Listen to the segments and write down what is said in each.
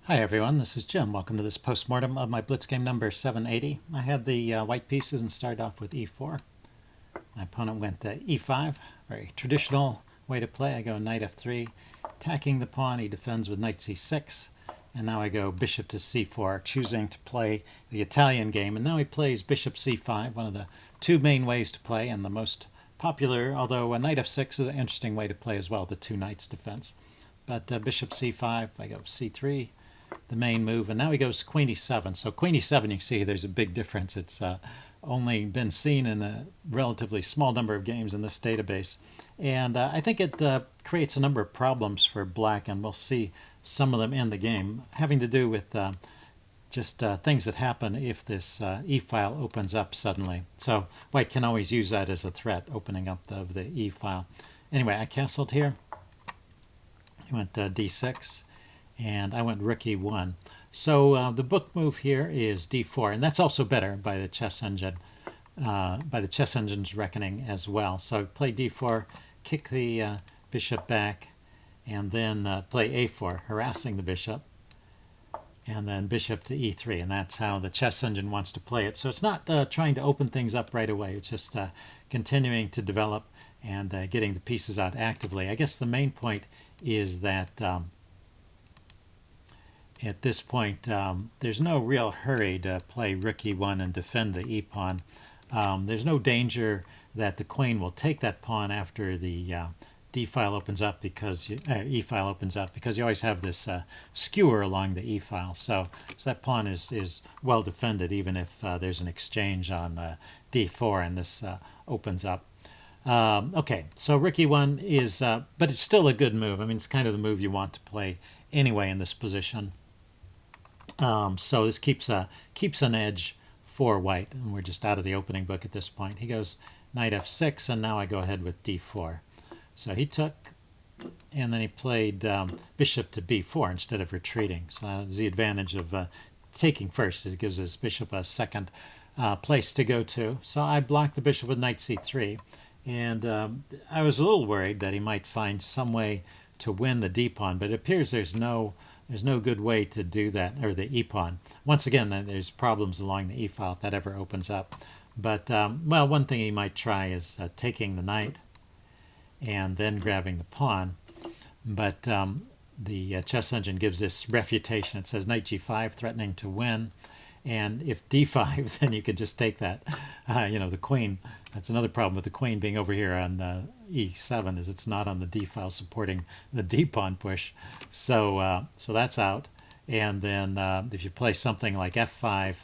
Hi everyone, this is Jim. Welcome to this postmortem of my Blitz game number 780. I had the white pieces and started off with e4. My opponent went to e5, very traditional way to play. I go knight f3, attacking the pawn. He defends with knight c6, and now I go bishop to c4, choosing to play the Italian game. And now he plays bishop c5, one of the two main ways to play, and the most popular, although a knight f6 is an interesting way to play as well, the two knights defense. But bishop c5, I go c3, the main move, and now he goes queen e7. So queen e7, you see there's a big difference. It's only been seen in a relatively small number of games in this database, and I think it creates a number of problems for black, and we'll see some of them in the game, having to do with just things that happen if this e-file opens up suddenly. So white can always use that as a threat, opening up of the e-file. Anyway, I castled here. He went d6, and I went rook e1. So the book move here is d4, and that's also better by the chess engine, by the chess engine's reckoning as well. So play d4, kick the bishop back, and then play a4, harassing the bishop, and then bishop to e3, and that's how the chess engine wants to play it. So it's not trying to open things up right away. It's just continuing to develop and getting the pieces out actively. I guess the main point is that at this point, there's no real hurry to play rook e1 and defend the e-pawn. There's no danger that the queen will take that pawn after the d-file opens up, because e-file opens up, because you always have this skewer along the e-file. So that pawn is well defended, even if there's an exchange on d4 and this opens up. Okay, so rook e1 is, but it's still a good move. I mean, it's kind of the move you want to play anyway in this position. So this keeps an edge for white, and we're just out of the opening book at this point. He goes knight f6, and now I go ahead with d4. So he took, and then he played bishop to b4 instead of retreating. So that's the advantage of taking first. It gives his bishop a second place to go to. So I blocked the bishop with knight c3, and I was a little worried that he might find some way to win the d-pawn, but it appears there's no good way to do that, or the e-pawn. Once again, there's problems along the e-file if that ever opens up. But, well, one thing he might try is taking the knight and then grabbing the pawn. But the chess engine gives this refutation. It says knight g5, threatening to win. And if d5, then you could just take that. The queen. That's another problem with the queen being over here on e7, is it's not on the d-file supporting the d-pawn push. So that's out. And then if you play something like f5,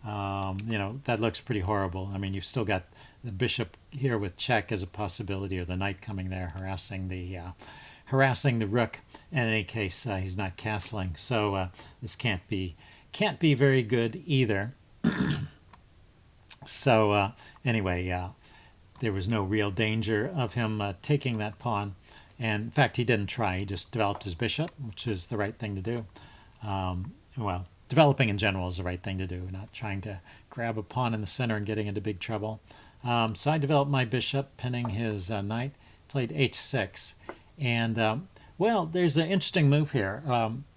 that looks pretty horrible. I mean, you've still got the bishop here with check as a possibility, or the knight coming there harassing the rook. In any case, he's not castling, so this can't be very good either. So anyway, there was no real danger of him taking that pawn, and in fact he didn't try. He just developed his bishop, which is the right thing to do. Well, developing in general is the right thing to do, not trying to grab a pawn in the center and getting into big trouble. So I developed my bishop, pinning his knight, played h6, and well, there's an interesting move here.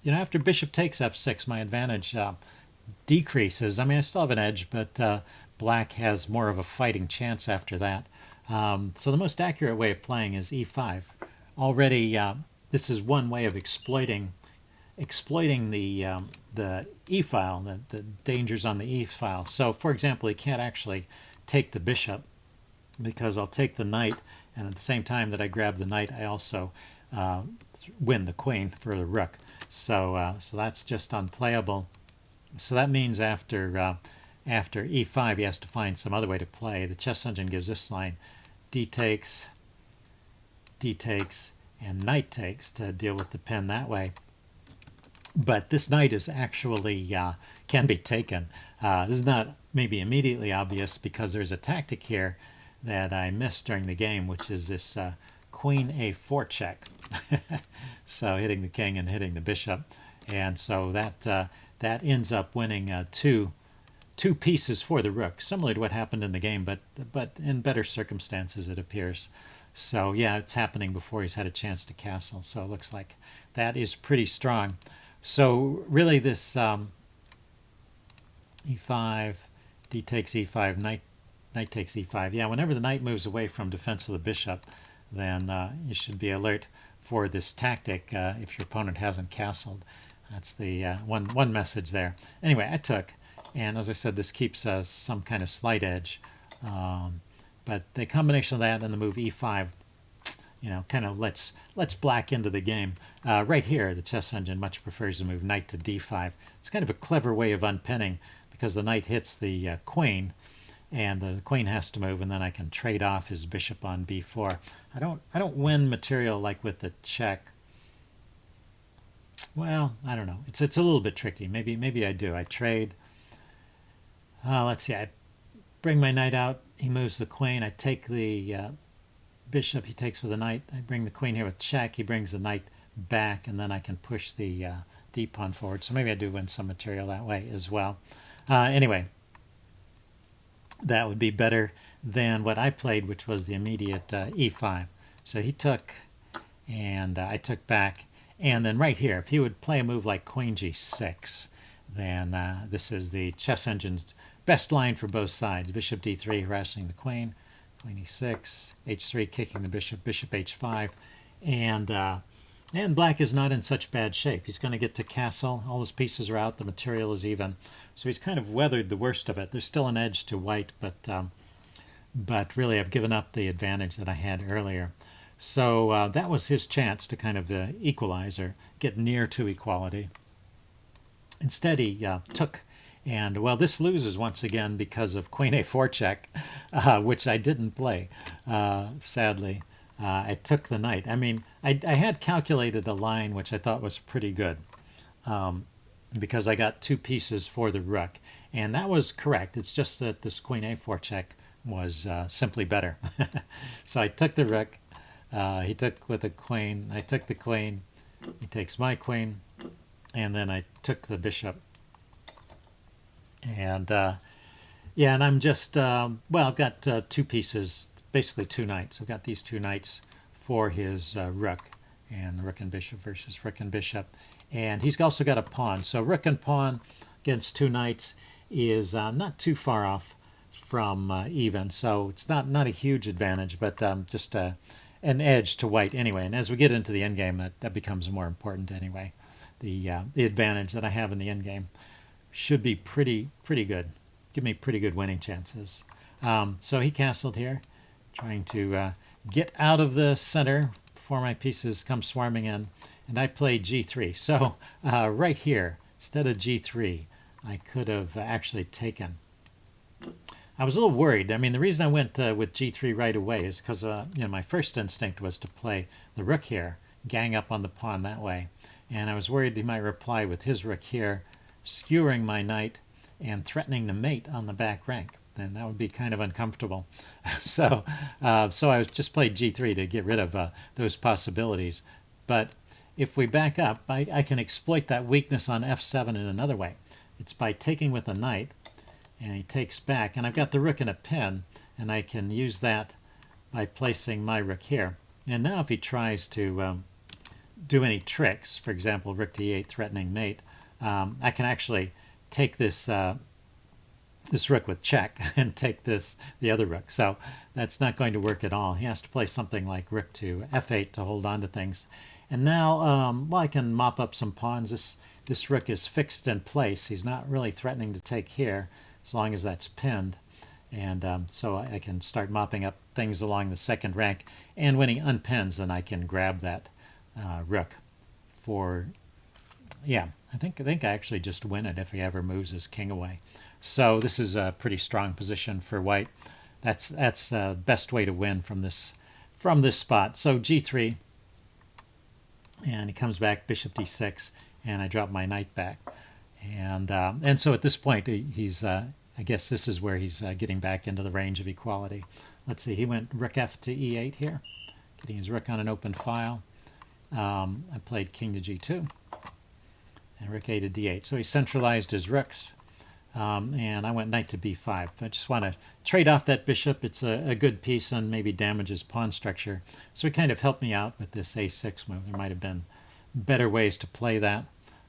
After bishop takes f6, my advantage decreases. I mean, I still have an edge, but black has more of a fighting chance after that. So the most accurate way of playing is e5. Already, this is one way of exploiting the e-file, the dangers on the e-file. So, for example, he can't actually take the bishop, because I'll take the knight, and at the same time that I grab the knight, I also win the queen for the rook. So that's just unplayable. So that means after e5, he has to find some other way to play. The chess engine gives this line: d takes, and knight takes, to deal with the pin that way. But this knight is actually can be taken. This is not maybe immediately obvious, because there's a tactic here that I missed during the game, which is this queen a4 check. So hitting the king and hitting the bishop, and so that ends up winning two pieces for the rook, similar to what happened in the game, but in better circumstances, it appears. So yeah, it's happening before he's had a chance to castle. So it looks like that is pretty strong. So really this e5, d takes e5, knight takes e5. Yeah, whenever the knight moves away from defense of the bishop, then you should be alert for this tactic if your opponent hasn't castled. That's the one message there. Anyway, I took, and as I said, this keeps some kind of slight edge. But the combination of that and the move e5, kind of lets black into the game. Right here, the chess engine much prefers to move knight to d5. It's kind of a clever way of unpinning because the knight hits the queen, and the queen has to move, and then I can trade off his bishop on b4. I don't win material like with the check. Well, I don't know. It's a little bit tricky. Maybe I do. I trade. Let's see. I bring my knight out. He moves the queen. I take the bishop. He takes with the knight. I bring the queen here with check. He brings the knight back, and then I can push the d pawn forward. So maybe I do win some material that way as well. Anyway, that would be better than what I played, which was the immediate e5. So he took, and I took back. And then right here, if he would play a move like queen g6, then this is the chess engine's best line for both sides. Bishop d3 harassing the queen, queen e6, h3 kicking the bishop, bishop h5, and black is not in such bad shape. He's going to get to castle. All his pieces are out. The material is even. So he's kind of weathered the worst of it. There's still an edge to white, but really I've given up the advantage that I had earlier. So that was his chance to kind of equalize or get near to equality. Instead, he took, and well, this loses once again because of queen a4 check, which I didn't play, sadly. I took the knight. I mean, I had calculated a line which I thought was pretty good because I got two pieces for the rook, and that was correct. It's just that this queen a4 check was simply better. So I took the rook. He took with the queen. I took the queen. He takes my queen, and then I took the bishop. And yeah, and I'm just well, I've got two pieces, basically two knights. I've got these two knights for his rook, and rook and bishop versus rook and bishop, and he's also got a pawn. So rook and pawn against two knights is not too far off from even. So it's not a huge advantage, but just an edge to white anyway. And as we get into the endgame, that becomes more important anyway. The advantage that I have in the endgame should be pretty good. Give me pretty good winning chances. So he castled here, trying to get out of the center before my pieces come swarming in, and I played g3. So right here, instead of g3, I could have actually taken. I was a little worried. I mean, the reason I went with g3 right away is because my first instinct was to play the rook here, gang up on the pawn that way, and I was worried he might reply with his rook here, skewering my knight and threatening to mate on the back rank. And that would be kind of uncomfortable. So I just played g3 to get rid of those possibilities. But if we back up, I can exploit that weakness on f7 in another way. It's by taking with a knight, and he takes back, and I've got the rook in a pin, and I can use that by placing my rook here. And now if he tries to do any tricks, for example, rook to e8 threatening mate, I can actually take this this rook with check and take the other rook. So that's not going to work at all. He has to play something like rook to f8 to hold on to things. And now, well, I can mop up some pawns. This rook is fixed in place. He's not really threatening to take here as long as that's pinned. And so I can start mopping up things along the second rank. And when he unpins, then I can grab that rook for, yeah, I think I actually just win it if he ever moves his king away. So this is a pretty strong position for white. That's the best way to win from this spot. So g3, and he comes back bishop d6, and I drop my knight back, and so at this point he's I guess this is where he's getting back into the range of equality. Let's see, he went rook f to e8 here, getting his rook on an open file. I played king to g2, and rook a to d8. So he centralized his rooks. And I went knight to b5. I just want to trade off that bishop. It's a good piece and maybe damages pawn structure. So it kind of helped me out with this a6 move. There might have been better ways to play that.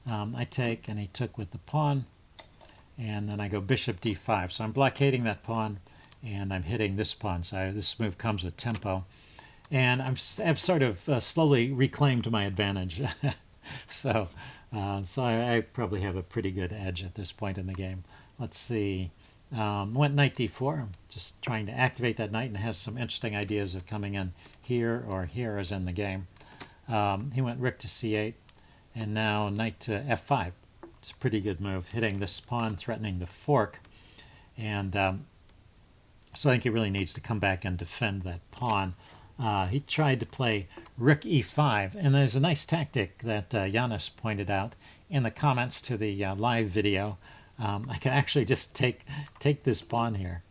I take, and he took with the pawn, and then I go bishop d5. So I'm blockading that pawn, and I'm hitting this pawn. So this move comes with tempo. And I've sort of slowly reclaimed my advantage. so I probably have a pretty good edge at this point in the game. Let's see. Went knight d4, just trying to activate that knight, and has some interesting ideas of coming in here or here as in the game. He went rook to c8, and now knight to f5. It's a pretty good move, hitting this pawn, threatening the fork. And so I think he really needs to come back and defend that pawn. He tried to play rook e5, and there's a nice tactic that Giannis pointed out in the comments to the live video. I can actually just take this pawn here.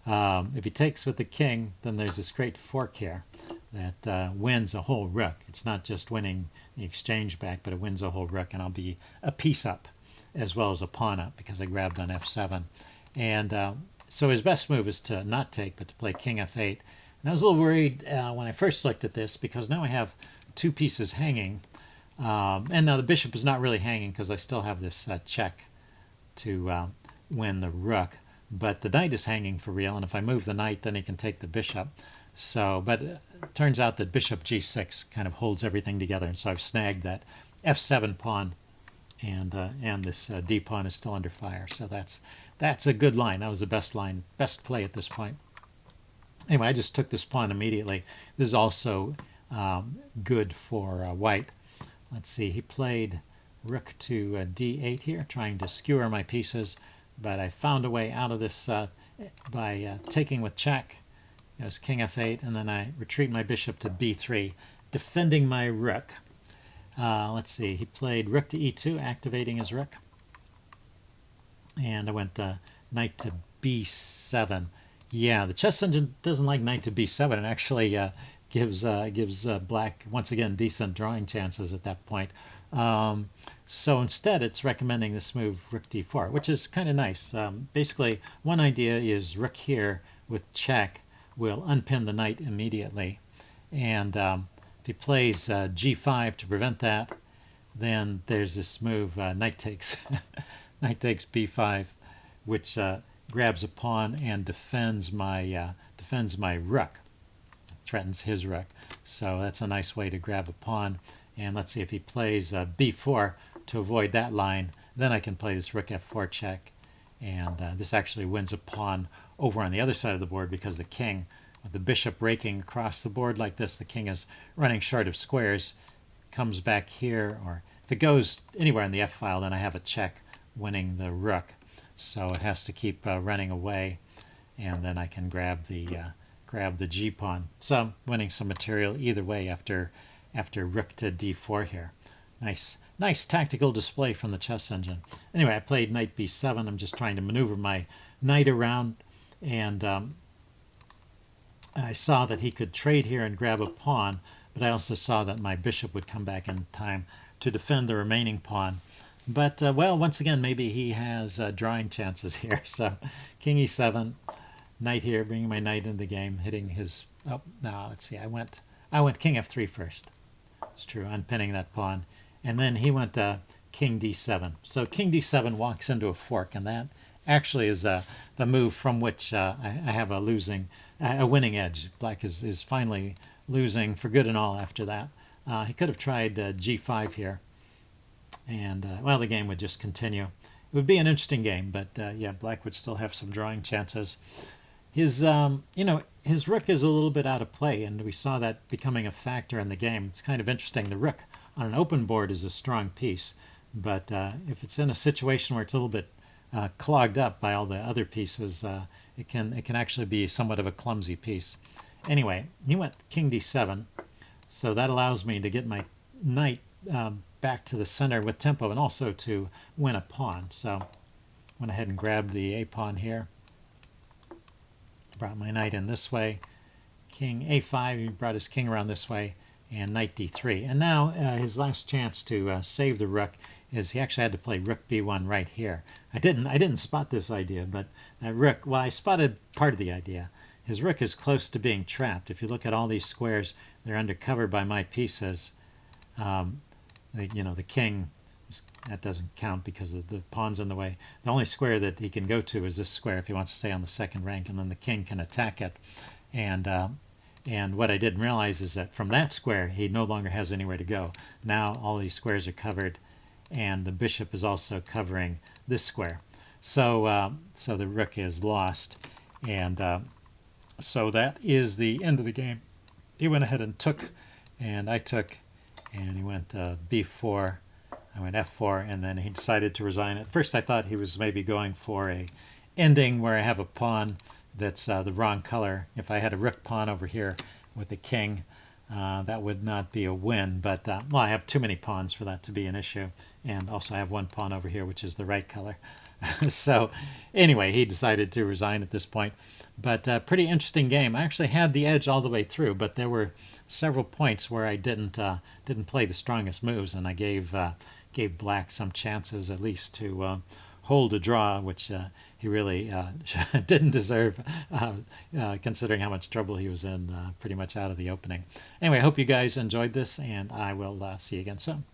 If he takes with the king, then there's this great fork here that wins a whole rook. It's not just winning the exchange back, but it wins a whole rook, and I'll be a piece up as well as a pawn up because I grabbed on f7. And so his best move is to not take, but to play king f8. And I was a little worried when I first looked at this, because now I have two pieces hanging. And now the bishop is not really hanging because I still have this check to win the rook. But the knight is hanging for real, and if I move the knight, then he can take the bishop. So, but it turns out that bishop g6 kind of holds everything together, and so I've snagged that f7 pawn, and this d pawn is still under fire. So that's a good line. That was the best line, best play at this point. Anyway, I just took this pawn immediately. This is also good for white. Let's see, he played rook to d8 here, trying to skewer my pieces, but I found a way out of this by taking with check. It was king f8, and then I retreat my bishop to b3, defending my rook. Let's see, he played rook to e2, activating his rook. And I went knight to b7. Yeah, the chess engine doesn't like knight to b7. It actually gives black, once again, decent drawing chances at that point. So instead, it's recommending this move, rook d4, which is kind of nice. Basically, one idea is rook here with check will unpin the knight immediately. And if he plays g5 to prevent that, then there's this move, knight takes, knight takes b5, which grabs a pawn and defends my rook, threatens his rook. So that's a nice way to grab a pawn. And let's see, if he plays b4 to avoid that line, then I can play this rook f4 check, and this actually wins a pawn over on the other side of the board, because the king, with the bishop raking across the board like this, the king is running short of squares, comes back here, or if it goes anywhere in the f file, then I have a check winning the rook. So it has to keep running away, and then I can grab the g pawn. So I'm winning some material either way after rook to d4 here. Nice tactical display from the chess engine. Anyway, I played knight b7. I'm just trying to maneuver my knight around, and I saw that he could trade here and grab a pawn, but I also saw that my bishop would come back in time to defend the remaining pawn. But, well, once again, maybe he has drawing chances here. So king e7, knight here, bringing my knight into the game, hitting his... Oh, no, let's see. I went king f3 first. It's true, unpinning that pawn. And then he went king d7. So king d7 walks into a fork, and that actually is the move from which I have a winning edge. Black is finally losing for good and all after that. He could have tried g5 here, and well, the game would just continue. It would be an interesting game, but yeah, black would still have some drawing chances. His his rook is a little bit out of play, and we saw that becoming a factor in the game. It's kind of interesting. The rook on an open board is a strong piece, but if it's in a situation where it's a little bit clogged up by all the other pieces, it can actually be somewhat of a clumsy piece. Anyway, he went king d7, so that allows me to get my knight back to the center with tempo, and also to win a pawn. So went ahead and grabbed the a pawn here, brought my knight in this way, king a5, he brought his king around this way, and knight d3. And now his last chance to save the rook is he actually had to play rook b1 right here. I didn't spot this idea, but that rook, well, I spotted part of the idea. His rook is close to being trapped. If you look at all these squares, they're under cover by my pieces. The king That doesn't count because of the pawn's in the way. The only square that he can go to is this square if he wants to stay on the second rank, and then the king can attack it. And what I didn't realize is that from that square, he no longer has anywhere to go. Now all these squares are covered, and the bishop is also covering this square. So so the rook is lost, and so that is the end of the game. He went ahead and took, and I took, and he went b4. I went f4, and then he decided to resign. At first I thought he was maybe going for a ending where I have a pawn that's the wrong color. If I had a rook pawn over here with the king, that would not be a win. But, well, I have too many pawns for that to be an issue. And also I have one pawn over here, which is the right color. So anyway, he decided to resign at this point. But pretty interesting game. I actually had the edge all the way through, but there were several points where I didn't play the strongest moves, and I gave Black some chances at least to hold a draw, which he really didn't deserve, considering how much trouble he was in pretty much out of the opening. Anyway, I hope you guys enjoyed this, and I will see you again soon.